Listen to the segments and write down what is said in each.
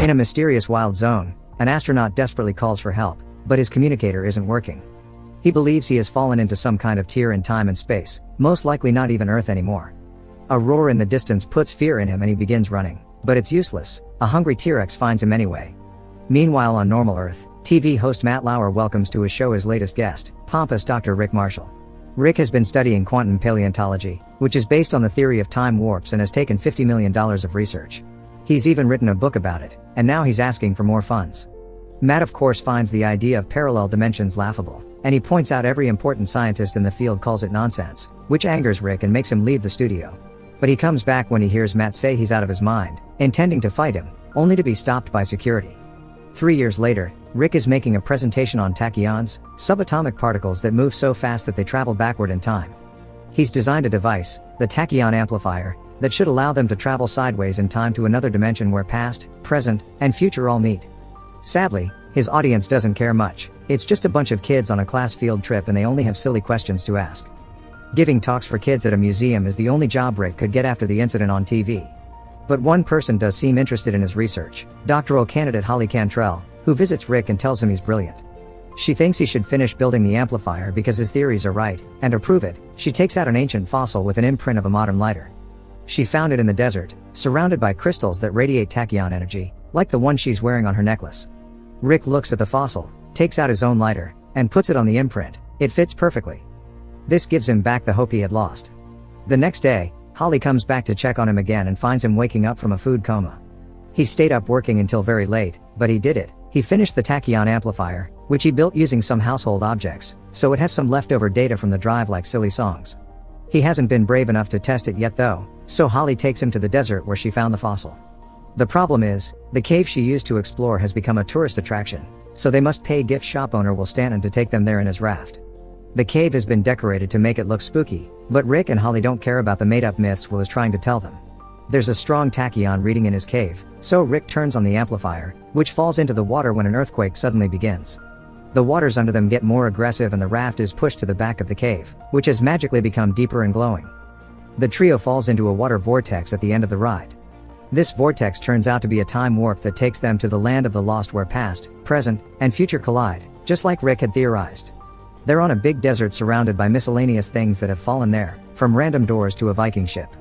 In a mysterious wild zone, an astronaut desperately calls for help, but his communicator isn't working. He believes he has fallen into some kind of tear in time and space, most likely not even Earth anymore. A roar in the distance puts fear in him and he begins running, but it's useless. A hungry T-Rex finds him anyway. Meanwhile on normal Earth, TV host Matt Lauer welcomes to his show his latest guest, pompous Dr. Rick Marshall. Rick has been studying quantum paleontology, which is based on the theory of time warps and has taken $50 million of research. He's even written a book about it, and now he's asking for more funds. Matt of course finds the idea of parallel dimensions laughable, and he points out every important scientist in the field calls it nonsense, which angers Rick and makes him leave the studio. But he comes back when he hears Matt say he's out of his mind, intending to fight him, only to be stopped by security. 3 years later, Rick is making a presentation on tachyons, subatomic particles that move so fast that they travel backward in time. He's designed a device, the tachyon amplifier, that should allow them to travel sideways in time to another dimension where past, present, and future all meet. Sadly, his audience doesn't care much. It's just a bunch of kids on a class field trip and they only have silly questions to ask. Giving talks for kids at a museum is the only job Rick could get after the incident on TV. But one person does seem interested in his research, doctoral candidate Holly Cantrell, who visits Rick and tells him he's brilliant. She thinks he should finish building the amplifier because his theories are right, and to prove it, she takes out an ancient fossil with an imprint of a modern lighter. She found it in the desert, surrounded by crystals that radiate tachyon energy, like the one she's wearing on her necklace. Rick looks at the fossil, takes out his own lighter, and puts it on the imprint. It fits perfectly. This gives him back the hope he had lost. The next day, Holly comes back to check on him again and finds him waking up from a food coma. He stayed up working until very late, but he did it. He finished the tachyon amplifier, which he built using some household objects, so it has some leftover data from the drive like silly songs. He hasn't been brave enough to test it yet though, so Holly takes him to the desert where she found the fossil. The problem is, the cave she used to explore has become a tourist attraction, so they must pay gift shop owner Will Stanton to take them there in his raft. The cave has been decorated to make it look spooky, but Rick and Holly don't care about the made-up myths Will is trying to tell them. There's a strong tachyon reading in his cave, so Rick turns on the amplifier, which falls into the water when an earthquake suddenly begins. The waters under them get more aggressive and the raft is pushed to the back of the cave, which has magically become deeper and glowing. The trio falls into a water vortex at the end of the ride. This vortex turns out to be a time warp that takes them to the land of the lost where past, present, and future collide, just like Rick had theorized. They're on a big desert surrounded by miscellaneous things that have fallen there, from random doors to a Viking ship.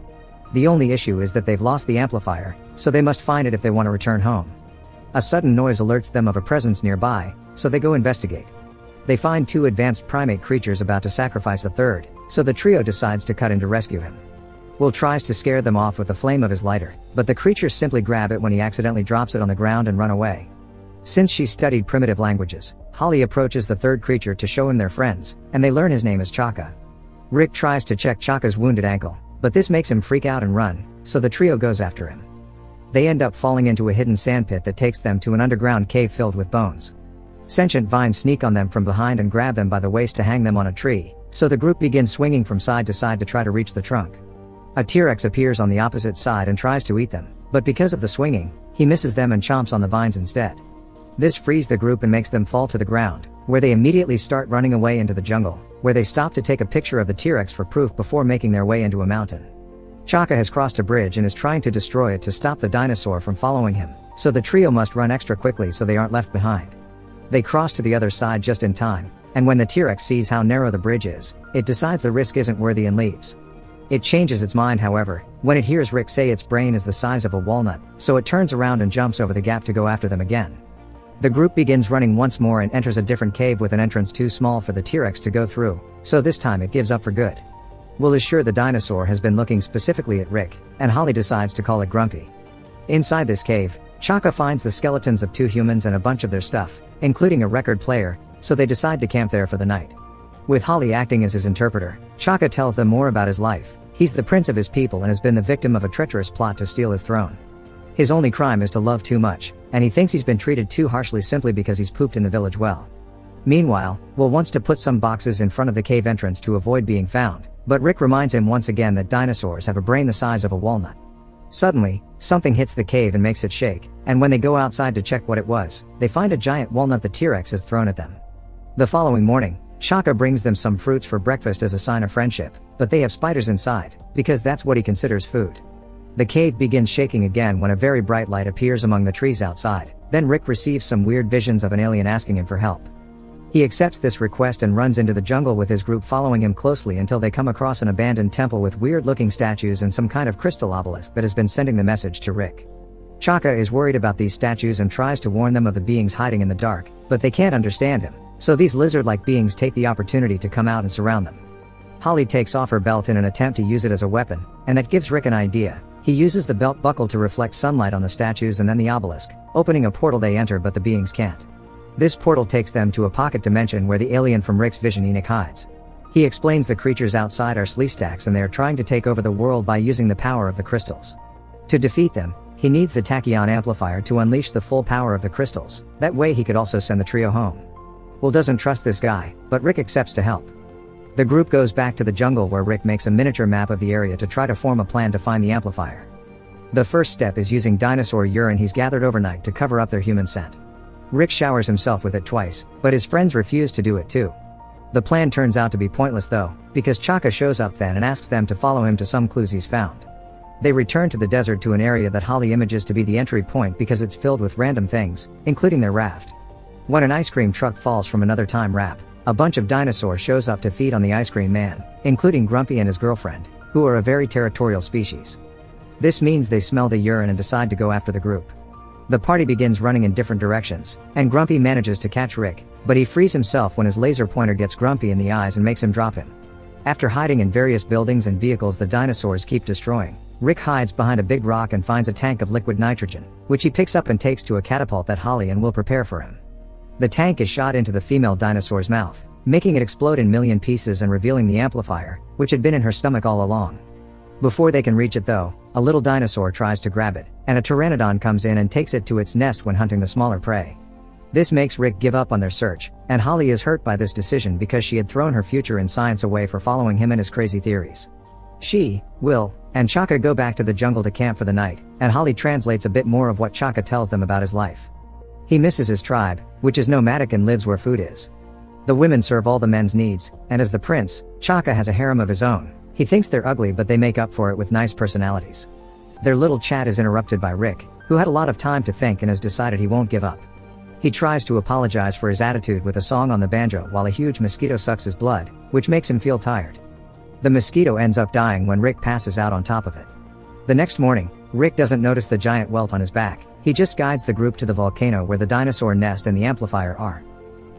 The only issue is that they've lost the amplifier, so they must find it if they want to return home. A sudden noise alerts them of a presence nearby, so they go investigate. They find two advanced primate creatures about to sacrifice a third, so the trio decides to cut in to rescue him. Will tries to scare them off with the flame of his lighter, but the creatures simply grab it when he accidentally drops it on the ground and run away. Since she's studied primitive languages, Holly approaches the third creature to show him their friends, and they learn his name is Chaka. Rick tries to check Chaka's wounded ankle, but this makes him freak out and run, so the trio goes after him. They end up falling into a hidden sandpit that takes them to an underground cave filled with bones. Sentient vines sneak on them from behind and grab them by the waist to hang them on a tree, so the group begins swinging from side to side to try to reach the trunk. A T-Rex appears on the opposite side and tries to eat them, but because of the swinging, he misses them and chomps on the vines instead. This frees the group and makes them fall to the ground, where they immediately start running away into the jungle, where they stop to take a picture of the T-Rex for proof before making their way into a mountain. Chaka has crossed a bridge and is trying to destroy it to stop the dinosaur from following him, so the trio must run extra quickly so they aren't left behind. They cross to the other side just in time, and when the T-Rex sees how narrow the bridge is, it decides the risk isn't worthy and leaves. It changes its mind however, when it hears Rick say its brain is the size of a walnut, so it turns around and jumps over the gap to go after them again. The group begins running once more and enters a different cave with an entrance too small for the T-Rex to go through, so this time it gives up for good. Will is sure the dinosaur has been looking specifically at Rick, and Holly decides to call it Grumpy. Inside this cave, Chaka finds the skeletons of two humans and a bunch of their stuff, including a record player, so they decide to camp there for the night. With Holly acting as his interpreter, Chaka tells them more about his life. He's the prince of his people and has been the victim of a treacherous plot to steal his throne. His only crime is to love too much, and he thinks he's been treated too harshly simply because he's pooped in the village well. Meanwhile, Will wants to put some boxes in front of the cave entrance to avoid being found, but Rick reminds him once again that dinosaurs have a brain the size of a walnut. Suddenly, something hits the cave and makes it shake, and when they go outside to check what it was, they find a giant walnut the T-Rex has thrown at them. The following morning, Chaka brings them some fruits for breakfast as a sign of friendship, but they have spiders inside, because that's what he considers food. The cave begins shaking again when a very bright light appears among the trees outside. Then Rick receives some weird visions of an alien asking him for help. He accepts this request and runs into the jungle with his group following him closely until they come across an abandoned temple with weird-looking statues and some kind of crystal obelisk that has been sending the message to Rick. Chaka is worried about these statues and tries to warn them of the beings hiding in the dark, but they can't understand him, so these lizard-like beings take the opportunity to come out and surround them. Holly takes off her belt in an attempt to use it as a weapon, and that gives Rick an idea. He uses the belt buckle to reflect sunlight on the statues and then the obelisk, opening a portal. They enter, but the beings can't. This portal takes them to a pocket dimension where the alien from Rick's vision, Enoch, hides. He explains the creatures outside are sleestaks and they are trying to take over the world by using the power of the crystals. To defeat them, he needs the tachyon amplifier to unleash the full power of the crystals. That way he could also send the trio home. Will doesn't trust this guy, but Rick accepts to help. The group goes back to the jungle where Rick makes a miniature map of the area to try to form a plan to find the amplifier. The first step is using dinosaur urine he's gathered overnight to cover up their human scent. Rick showers himself with it twice, but his friends refuse to do it too. The plan turns out to be pointless though, because Chaka shows up then and asks them to follow him to some clues he's found. They return to the desert to an area that Holly images to be the entry point because it's filled with random things, including their raft. When an ice cream truck falls from another time wrap, a bunch of dinosaurs shows up to feed on the ice cream man, including Grumpy and his girlfriend, who are a very territorial species. This means they smell the urine and decide to go after the group. The party begins running in different directions, and Grumpy manages to catch Rick, but he frees himself when his laser pointer gets Grumpy in the eyes and makes him drop him. After hiding in various buildings and vehicles the dinosaurs keep destroying, Rick hides behind a big rock and finds a tank of liquid nitrogen, which he picks up and takes to a catapult that Holly and Will prepare for him. The tank is shot into the female dinosaur's mouth, making it explode in million pieces and revealing the amplifier, which had been in her stomach all along. Before they can reach it though, a little dinosaur tries to grab it, and a pteranodon comes in and takes it to its nest when hunting the smaller prey. This makes Rick give up on their search, and Holly is hurt by this decision because she had thrown her future in science away for following him and his crazy theories. She, Will, and Chaka go back to the jungle to camp for the night, and Holly translates a bit more of what Chaka tells them about his life. He misses his tribe, which is nomadic and lives where food is. The women serve all the men's needs, and as the prince, Chaka has a harem of his own. He thinks they're ugly but they make up for it with nice personalities. Their little chat is interrupted by Rick, who had a lot of time to think and has decided he won't give up. He tries to apologize for his attitude with a song on the banjo while a huge mosquito sucks his blood, which makes him feel tired. The mosquito ends up dying when Rick passes out on top of it. The next morning, Rick doesn't notice the giant welt on his back. He just guides the group to the volcano where the dinosaur nest and the amplifier are.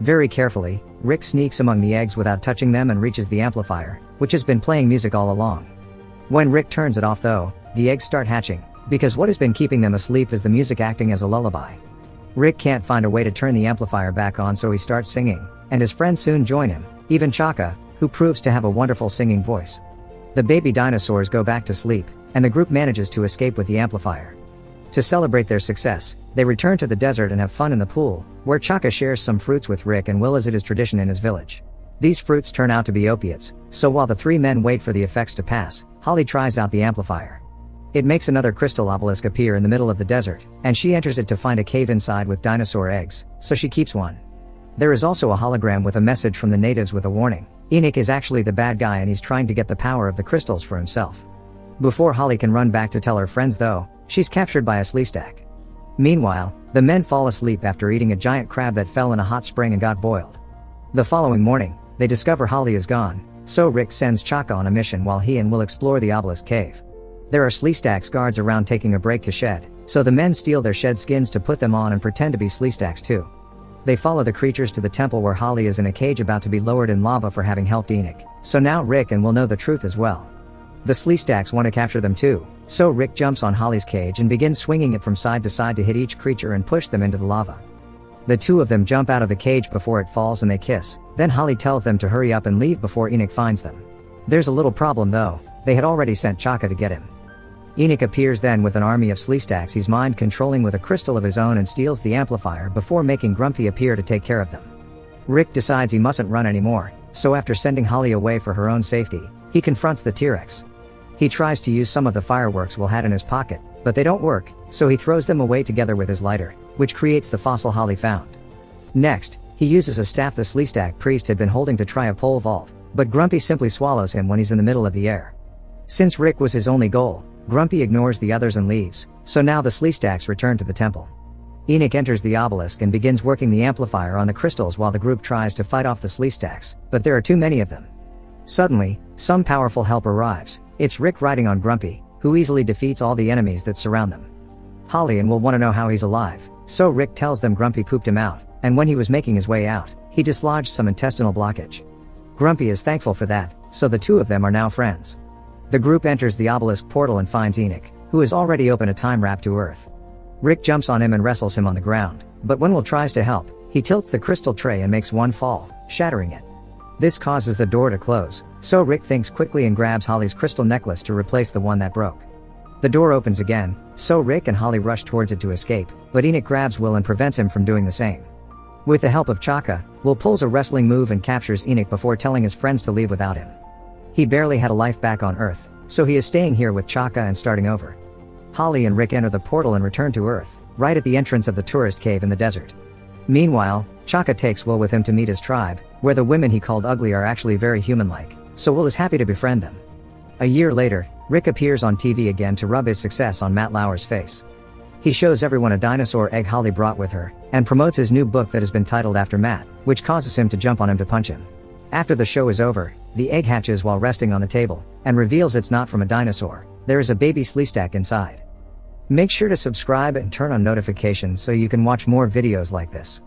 Very carefully, Rick sneaks among the eggs without touching them and reaches the amplifier, which has been playing music all along. When Rick turns it off though, the eggs start hatching, because what has been keeping them asleep is the music acting as a lullaby. Rick can't find a way to turn the amplifier back on, so he starts singing, and his friends soon join him, even Chaka, who proves to have a wonderful singing voice. The baby dinosaurs go back to sleep, and the group manages to escape with the amplifier. To celebrate their success, they return to the desert and have fun in the pool, where Chaka shares some fruits with Rick and Will as it is tradition in his village. These fruits turn out to be opiates, so while the three men wait for the effects to pass, Holly tries out the amplifier. It makes another crystal obelisk appear in the middle of the desert, and she enters it to find a cave inside with dinosaur eggs, so she keeps one. There is also a hologram with a message from the natives with a warning. Enoch is actually the bad guy and he's trying to get the power of the crystals for himself. Before Holly can run back to tell her friends though, she's captured by a sleestak. Meanwhile, the men fall asleep after eating a giant crab that fell in a hot spring and got boiled. The following morning, they discover Holly is gone, so Rick sends Chaka on a mission while he and Will explore the obelisk cave. There are sleestaks guards around taking a break to shed, so the men steal their shed skins to put them on and pretend to be sleestaks too. They follow the creatures to the temple where Holly is in a cage about to be lowered in lava for having helped Enoch, so now Rick and Will know the truth as well. The sleestaks want to capture them too, so Rick jumps on Holly's cage and begins swinging it from side to side to hit each creature and push them into the lava. The two of them jump out of the cage before it falls and they kiss, then Holly tells them to hurry up and leave before Enoch finds them. There's a little problem though, they had already sent Chaka to get him. Enoch appears then with an army of sleestaks he's mind controlling with a crystal of his own and steals the amplifier before making Grumpy appear to take care of them. Rick decides he mustn't run anymore, so after sending Holly away for her own safety, he confronts the T-Rex. He tries to use some of the fireworks Will had in his pocket, but they don't work, so he throws them away together with his lighter, which creates the fossil Holly found. Next, he uses a staff the sleestak priest had been holding to try a pole vault, but Grumpy simply swallows him when he's in the middle of the air. Since Rick was his only goal, Grumpy ignores the others and leaves, so now the Sleestacks return to the temple. Enoch enters the obelisk and begins working the amplifier on the crystals while the group tries to fight off the Sleestacks, but there are too many of them. Suddenly, some powerful help arrives. It's Rick riding on Grumpy, who easily defeats all the enemies that surround them. Holly and Will want to know how he's alive, so Rick tells them Grumpy pooped him out, and when he was making his way out, he dislodged some intestinal blockage. Grumpy is thankful for that, so the two of them are now friends. The group enters the obelisk portal and finds Enoch, who has already opened a time wrap to Earth. Rick jumps on him and wrestles him on the ground, but when Will tries to help, he tilts the crystal tray and makes one fall, shattering it. This causes the door to close, so Rick thinks quickly and grabs Holly's crystal necklace to replace the one that broke. The door opens again, so Rick and Holly rush towards it to escape, but Enoch grabs Will and prevents him from doing the same. With the help of Chaka, Will pulls a wrestling move and captures Enoch before telling his friends to leave without him. He barely had a life back on Earth, so he is staying here with Chaka and starting over. Holly and Rick enter the portal and return to Earth, right at the entrance of the tourist cave in the desert. Meanwhile, Chaka takes Will with him to meet his tribe, where the women he called ugly are actually very human-like, so Will is happy to befriend them. A year later, Rick appears on TV again to rub his success on Matt Lauer's face. He shows everyone a dinosaur egg Holly brought with her, and promotes his new book that has been titled after Matt, which causes him to jump on him to punch him. After the show is over, the egg hatches while resting on the table, and reveals it's not from a dinosaur. There is a baby Sleestack inside. Make sure to subscribe and turn on notifications so you can watch more videos like this.